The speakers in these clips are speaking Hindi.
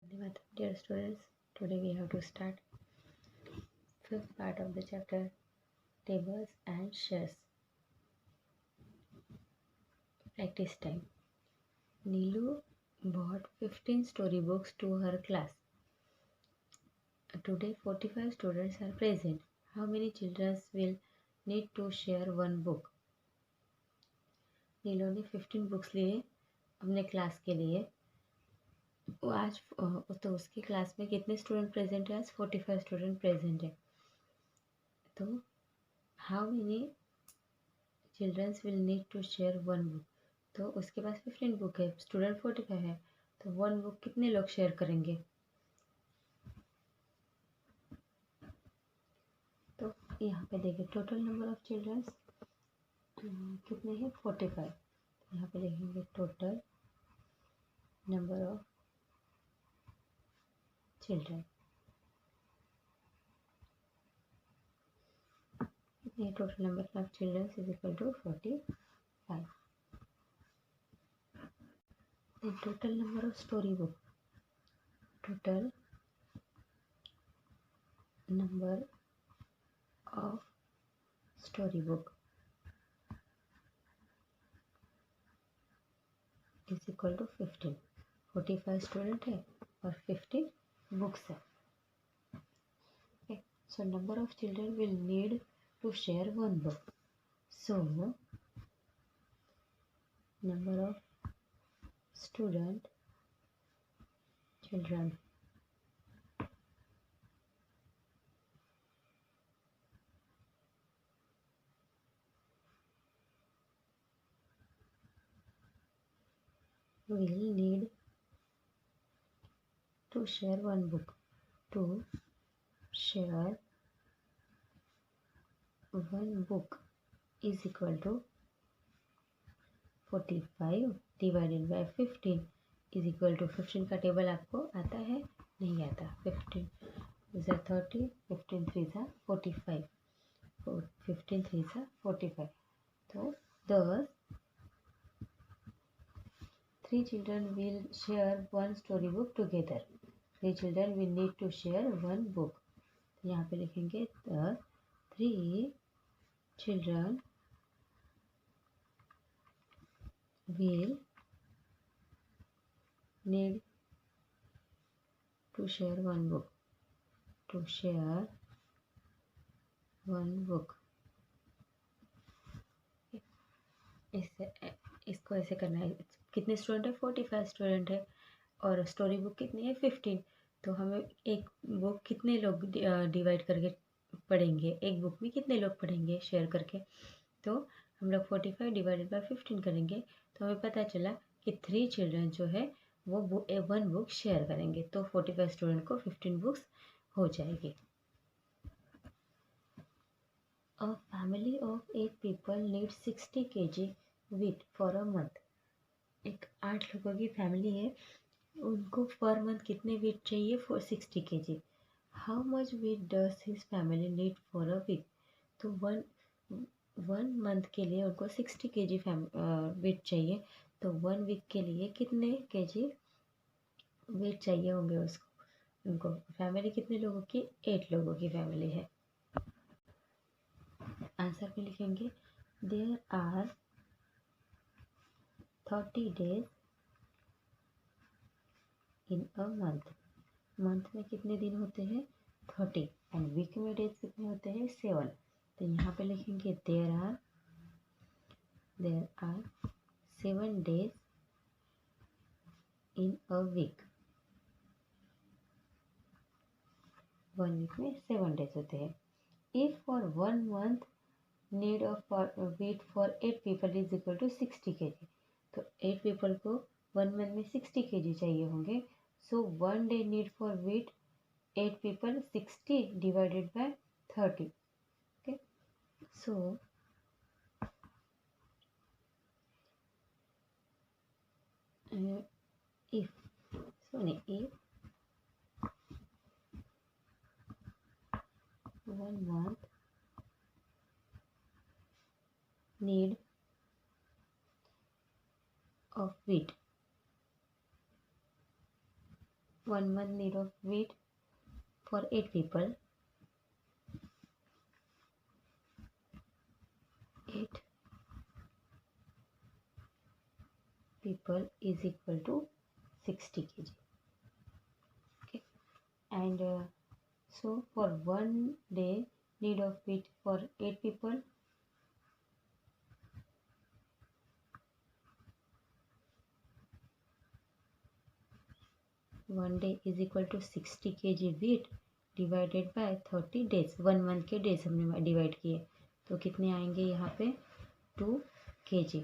Dear students, today we have to start fifth part of the chapter tables and shares. Practice time. Neelu bought 15 storybooks to her class. Today 45 students are present. How many children will need to share one book? नीलू ने 15 बुक्स लिए अपने क्लास के लिए. वो आज तो उसकी क्लास में कितने स्टूडेंट प्रेजेंट है? आज 45 स्टूडेंट प्रेजेंट है. तो how many childrens will need to share one book. तो उसके पास 15 बुक है, स्टूडेंट 45 है, तो वन बुक कितने लोग शेयर करेंगे? तो यहाँ पे देखिए टोटल नंबर ऑफ चिल्ड्रंस कितने हैं? 45. यहाँ पे देखेंगे टोटल नंबर ऑफ चिल्ड्रन कितने? Total number of children is equal to 45. Then total number of storybook. Total number of storybook is equal to 15. 45 student है और 15 बुक्स है. Okay. So number of children will need to share one book. So number of children will need to share one book. To share one book is equal to 45 divided by 15 is equal to 15 का टेबल आपको आता है? नहीं आता. 15 is 30, 15 3 is 45, 15 3 is 45. तो thus 3 children will share one storybook together. 3 children will need to share one book. तो यहाँ पे लिखेंगे the 3 children will need to share one book. To share one book. इसको ऐसे करना है. कितने स्टूडेंट है? 45 स्टूडेंट है और स्टोरी बुक कितनी है? 15. तो हमें एक बुक कितने लोग डिवाइड करके पढ़ेंगे? एक बुक में कितने लोग पढ़ेंगे शेयर करके? तो हम लोग 45 डिवाइडेड बाय 15 करेंगे तो हमें पता चला कि 3 चिल्ड्रन जो है वो वन बुक शेयर करेंगे. तो 45 स्टूडेंट को 15 बुक्स हो जाएगी. A family of 8 people needs 60 kg wheat for a month. एक 8 लोगों की फैमिली है, उनको पर मंथ कितने वीट चाहिए? 60 kg. How much wheat does his family need for a week. तो वन मंथ के लिए उनको 60 kg वीट चाहिए. तो वन वीक के लिए कितने kg वीट चाहिए होंगे उसको? उनको फैमिली कितने लोगों की? 8 लोगों की फैमिली है. आंसर में लिखेंगे there are 30 days in a month. Month में कितने दिन होते हैं? 30. एंड वीक में डेज कितने होते हैं? 7. तो यहाँ पे लिखेंगे there are 7 days in a week. One week में 7 days होते हैं. If for one month need of wheat for 8 people is equal to 60 kg. तो 8 people को वन मंथ में 60 kg चाहिए होंगे. So one day need for wheat 8 people 60 divided by 30. Okay. So if 1 month need of wheat 1 month need of wheat for 8 people. 8 people is equal to 60 kg. Okay, and so for 1 day need of wheat for 8 people, 1 day is equal to 60 kg wheat divided by 30 days. 1 month के डेज हमने डिवाइड किए तो कितने आएंगे यहाँ पे 2 kg.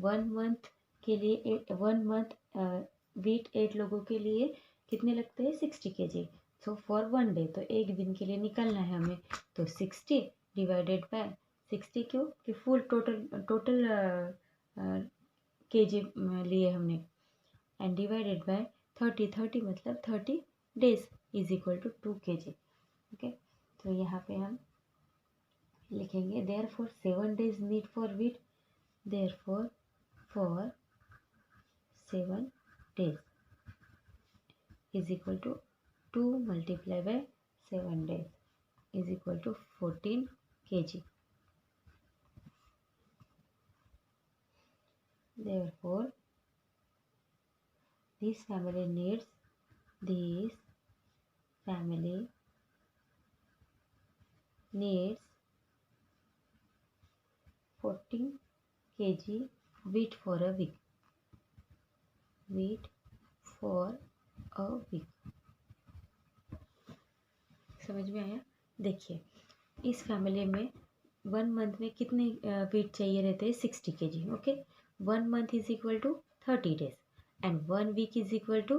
1 मंथ के लिए 1 मंथ वीट 8 लोगों के लिए कितने लगते हैं 60 kg. सो फॉर 1 डे तो एक दिन के लिए निकालना है हमें तो 60 डिवाइडेड बाय 60 क्यों कि फुल टोटल kg लिए हमने एंड डिवाइडेड बाय 30 मतलब 30 days is equal to 2 kg. Okay, तो यहाँ पे हम लिखेंगे therefore 7 days need for wheat. Therefore for 7 days is equal to 2 multiplied by 7 days is equal to 14 kg. Therefore, this family needs 14 kg wheat for a week. Wheat for a week. समझ में आया? देखिए इस फैमिली में 1 मंथ में कितने वीट चाहिए रहते हैं 60 kg. Okay, 1 month is equal to 30 days and 1 week is equal to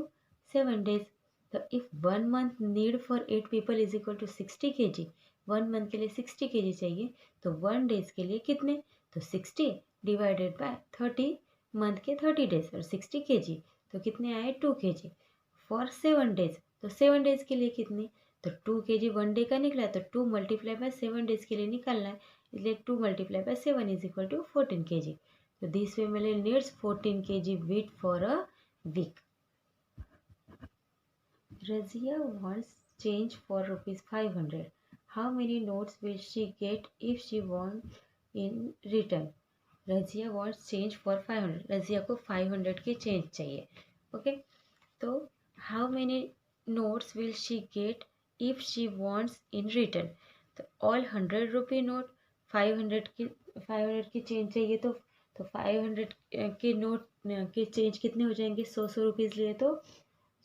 7 days. तो if 1 month need for 8 people is equal to 60 kg, 1 month के लिए 60 kg चाहिए तो 1 डेज के लिए कितने तो 60 डिवाइडेड बाय 30 मंथ के 30 डेज और 60 kg तो कितने आए 2 kg. फॉर 7 डेज तो 7 डेज के लिए कितने तो 2 kg 1 डे का निकला तो 2 मल्टीप्लाई बाय 7 डेज के लिए निकालना है इसलिए 2 multiply by 7 is equal to 14 kg. तो this family needs 14 kg wheat for a week. Razia wants change for rupees 500. How many notes will she get if she wants in return? Razia wants change for 500. Razia को 500 के चेंज चाहिए. ओके, तो how many notes will she get if she wants in return? तो all 100 रुपये नोट 500 की चेंज चाहिए तो 500 के नोट के चेंज कितने हो जाएंगे 100 रुपीज़ लिए तो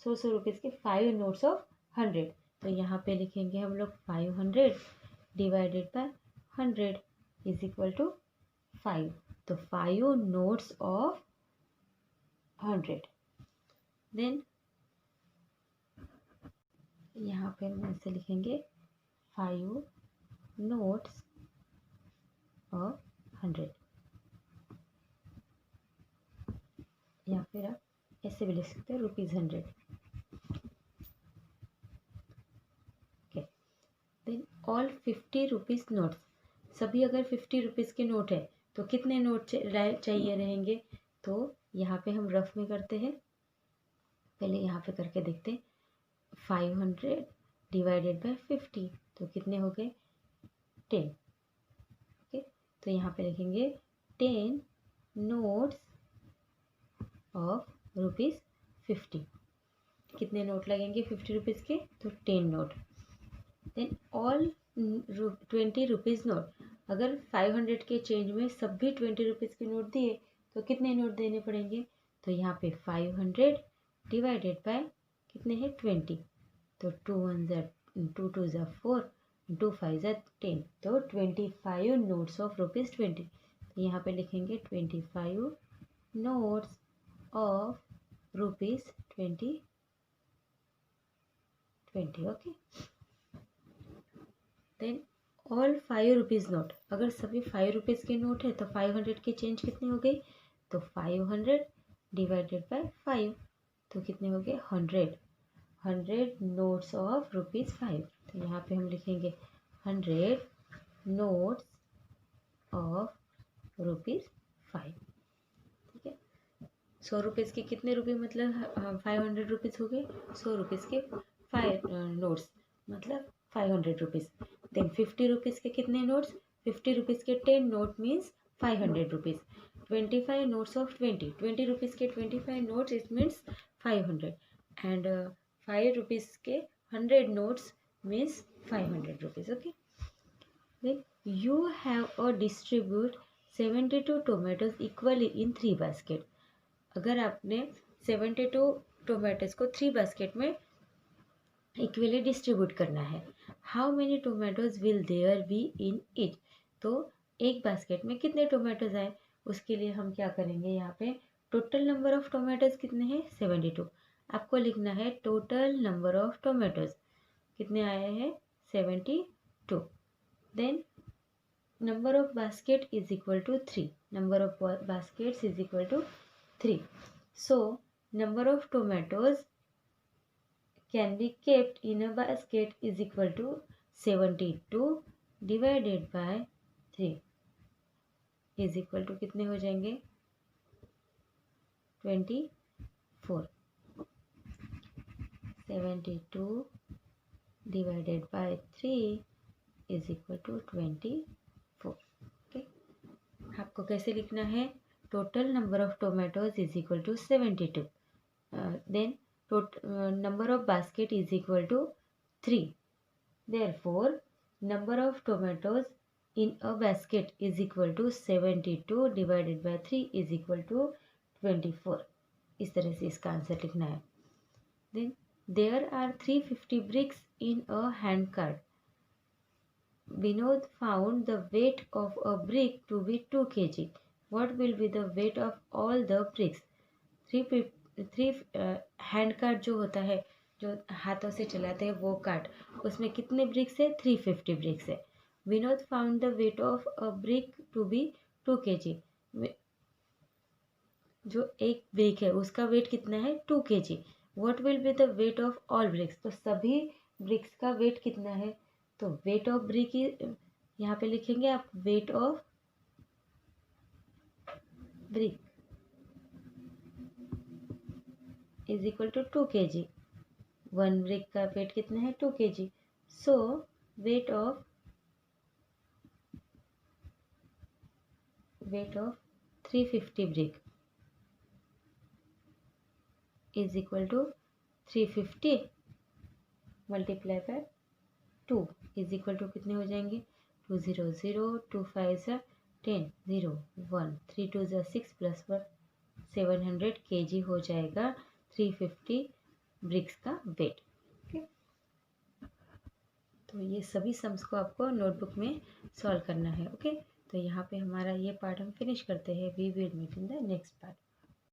100 रुपीज़ के 5 नोट्स ऑफ 100. तो यहाँ पे लिखेंगे हम लोग 500 divided by 100 is equal to 5. तो 5 नोट्स ऑफ 100. देन यहाँ पे हम ऐसे लिखेंगे 5 नोट्स ऑफ 100 या फिर आप ऐसे भी लिख सकते हैं ₹100. Okay, then all 50 rupees notes. सभी अगर 50 रुपीज़ के नोट है तो कितने नोट चाहिए रहेंगे तो यहाँ पे हम रफ में करते हैं. पहले यहाँ पे करके देखते हैं 500 डिवाइडेड बाय 50 तो कितने हो गए 10. ओके, तो यहाँ पे लिखेंगे 10 नोट्स ऑफ ₹50. कितने नोट लगेंगे 50 रुपीज़ के तो 10 note. Then all 20 rupees note. अगर 500 के चेंज में सभी 20 रुपीज़ के नोट दिए तो कितने नोट देने पड़ेंगे तो यहाँ पे 500 डिवाइडेड बाय कितने हैं 20 तो 2 1 2 2 4 2 5 10 तो 25 नोट्स ऑफ ₹20. तो यहाँ पे लिखेंगे 25 notes of ₹20. Okay, then all 5 rupees note. अगर सभी 5 रुपीज़ के नोट है तो 500 के चेंज कितने हो गए तो 500 डिवाइडेड बाय 5 तो कितने हो गए 100 नोट्स ऑफ ₹5. तो यहाँ पे हम लिखेंगे 100 नोट्स ऑफ ₹5. ठीक है, 100 रुपीज़ के कितने रुपये, मतलब 500 रुपीज़ हो गए। 100 रुपीज़ के 5 नोट्स, मतलब 500 रुपीज़। देन 50 रुपीज़ के कितने नोट्स, 50 रुपीज़ के 10 note means 500 rupees. 25 notes of 20 rupees के 25 notes it means 500। And 5 rupees के 100 notes means 500 rupees. Okay, then you have a distribute 72 tomatoes equally in 3 basket। अगर आपने 72 टोमेटोज को 3 बास्केट में इक्वली डिस्ट्रीब्यूट करना है, how many tomatoes will there be in each. तो एक बास्केट में कितने टोमेटोज आए, उसके लिए हम क्या करेंगे, यहाँ पे टोटल नंबर ऑफ टोमेटोज कितने हैं 72। आपको लिखना है टोटल नंबर ऑफ टोमेटोज कितने आए हैं 72। Then number of basket is equal to 3, number of baskets is equal to 3। So number of tomatoes can be kept in a basket is equal to 72 divided by 3 is equal to कितने हो जाएंगे 24। 72 divided by 3 is equal to 24। okay? आपको कैसे लिखना है, total number of tomatoes is equal to 72, then number of basket is equal to 3, therefore number of tomatoes in a basket is equal to 72 divided by 3 is equal to 24। इस तरह से इसका आंसर लिखना है। then there are 350 bricks in a hand cart। Vinod found the weight of a brick to be 2 kg। What will be the weight of all the bricks? Three hand cart जो होता है, जो हाथों से चलाते हैं वो कार्ट, उसमें कितने ब्रिक्स है 350 ब्रिक्स है। Vinod found the weight of a brick to be 2 kg। जो एक ब्रिक है उसका वेट कितना है 2 kg। What will be the weight of all BRICS, तो सभी ब्रिक्स का वेट कितना है, तो वेट ऑफ ब्रिक यहाँ पे लिखेंगे आप weight of brick is equal to 2 kg। One brick का वेट कितना है 2 kg। So weight of 350 brick is equal to 350 multiply by 2 is equal to कितने हो जाएंगे 2 0 0 2 5 10 0 1 3 2 6 प्लस 1 700 kg हो जाएगा 350 ब्रिक्स का वेट। ओके, तो ये सभी सम्स को आपको नोटबुक में सॉल्व करना है। ओके, तो यहाँ पे हमारा ये पार्ट हम फिनिश करते हैं। We will meet in the next part.